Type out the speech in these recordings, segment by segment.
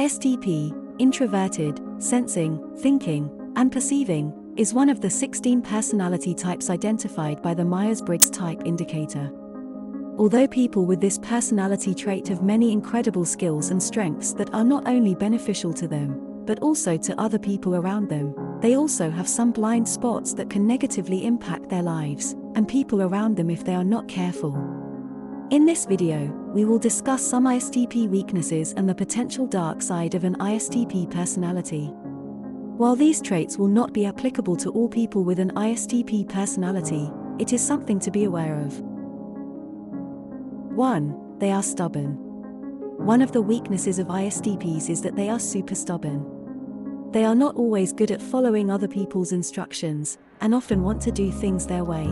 ISTP, introverted, sensing, thinking, and perceiving, is one of the 16 personality types identified by the Myers-Briggs type indicator. Although people with this personality trait have many incredible skills and strengths that are not only beneficial to them, but also to other people around them, they also have some blind spots that can negatively impact their lives and people around them if they are not careful. In this video, we will discuss some ISTP weaknesses and the potential dark side of an ISTP personality. While these traits will not be applicable to all people with an ISTP personality, it is something to be aware of. 1. They are stubborn. One of the weaknesses of ISTPs is that they are super stubborn. They are not always good at following other people's instructions, and often want to do things their way.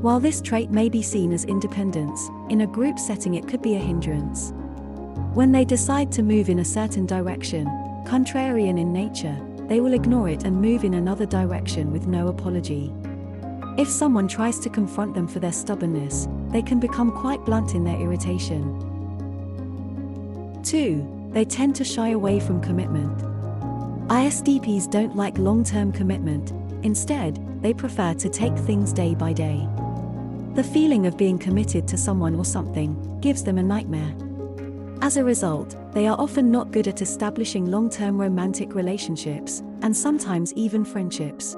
While this trait may be seen as independence, in a group setting it could be a hindrance. When they decide to move in a certain direction, contrarian in nature, they will ignore it and move in another direction with no apology. If someone tries to confront them for their stubbornness, they can become quite blunt in their irritation. 2. They tend to shy away from commitment. ISTPs don't like long-term commitment. Instead, they prefer to take things day by day. The feeling of being committed to someone or something gives them a nightmare. As a result, they are often not good at establishing long-term romantic relationships, and sometimes even friendships.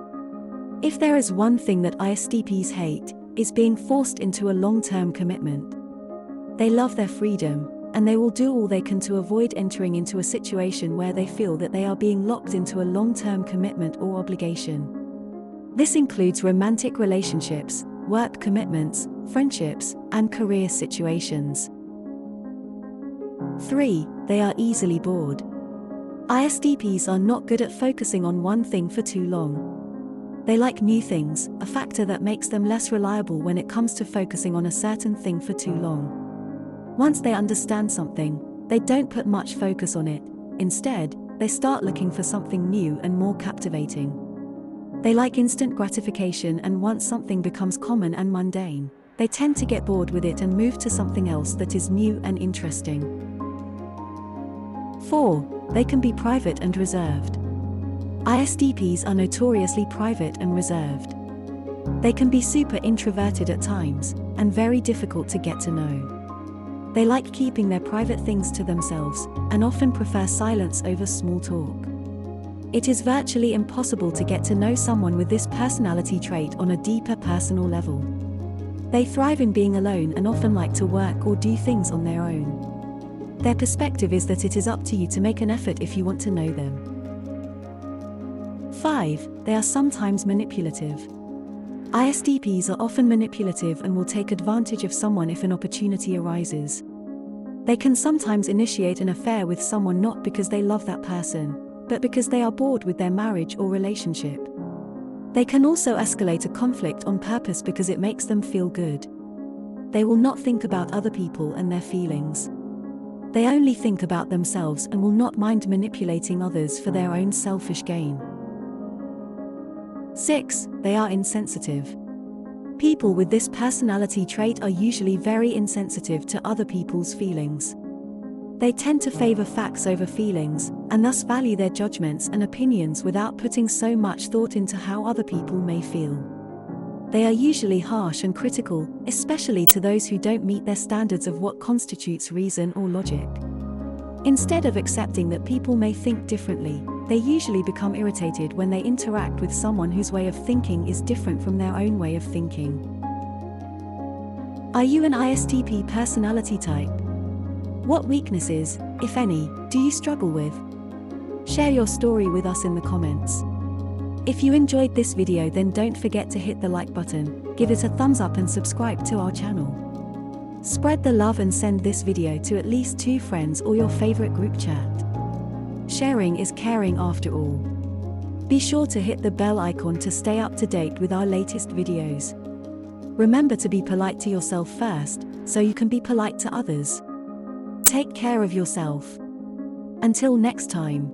If there is one thing that ISTPs hate, is being forced into a long-term commitment. They love their freedom, and they will do all they can to avoid entering into a situation where they feel that they are being locked into a long-term commitment or obligation. This includes romantic relationships, work commitments, friendships, and career situations. 3. They are easily bored. ISTPs are not good at focusing on one thing for too long. They like new things, a factor that makes them less reliable when it comes to focusing on a certain thing for too long. Once they understand something, they don't put much focus on it. Instead, they start looking for something new and more captivating. They like instant gratification, and once something becomes common and mundane, they tend to get bored with it and move to something else that is new and interesting. 4. They can be private and reserved. ISTPs are notoriously private and reserved. They can be super introverted at times, and very difficult to get to know. They like keeping their private things to themselves, and often prefer silence over small talk. It is virtually impossible to get to know someone with this personality trait on a deeper personal level. They thrive in being alone and often like to work or do things on their own. Their perspective is that it is up to you to make an effort if you want to know them. 5. They are sometimes manipulative. ISTPs are often manipulative and will take advantage of someone if an opportunity arises. They can sometimes initiate an affair with someone not because they love that person, but because they are bored with their marriage or relationship. They can also escalate a conflict on purpose because it makes them feel good. They will not think about other people and their feelings. They only think about themselves and will not mind manipulating others for their own selfish gain. 6. They are insensitive. People with this personality trait are usually very insensitive to other people's feelings. They tend to favor facts over feelings, and thus value their judgments and opinions without putting so much thought into how other people may feel. They are usually harsh and critical, especially to those who don't meet their standards of what constitutes reason or logic. Instead of accepting that people may think differently, they usually become irritated when they interact with someone whose way of thinking is different from their own way of thinking. Are you an ISTP personality type? What weaknesses, if any, do you struggle with? Share your story with us in the comments. If you enjoyed this video, then don't forget to hit the like button, give it a thumbs up and subscribe to our channel. Spread the love and send this video to at least 2 friends or your favorite group chat. Sharing is caring after all. Be sure to hit the bell icon to stay up to date with our latest videos. Remember to be polite to yourself first, so you can be polite to others. Take care of yourself. Until next time.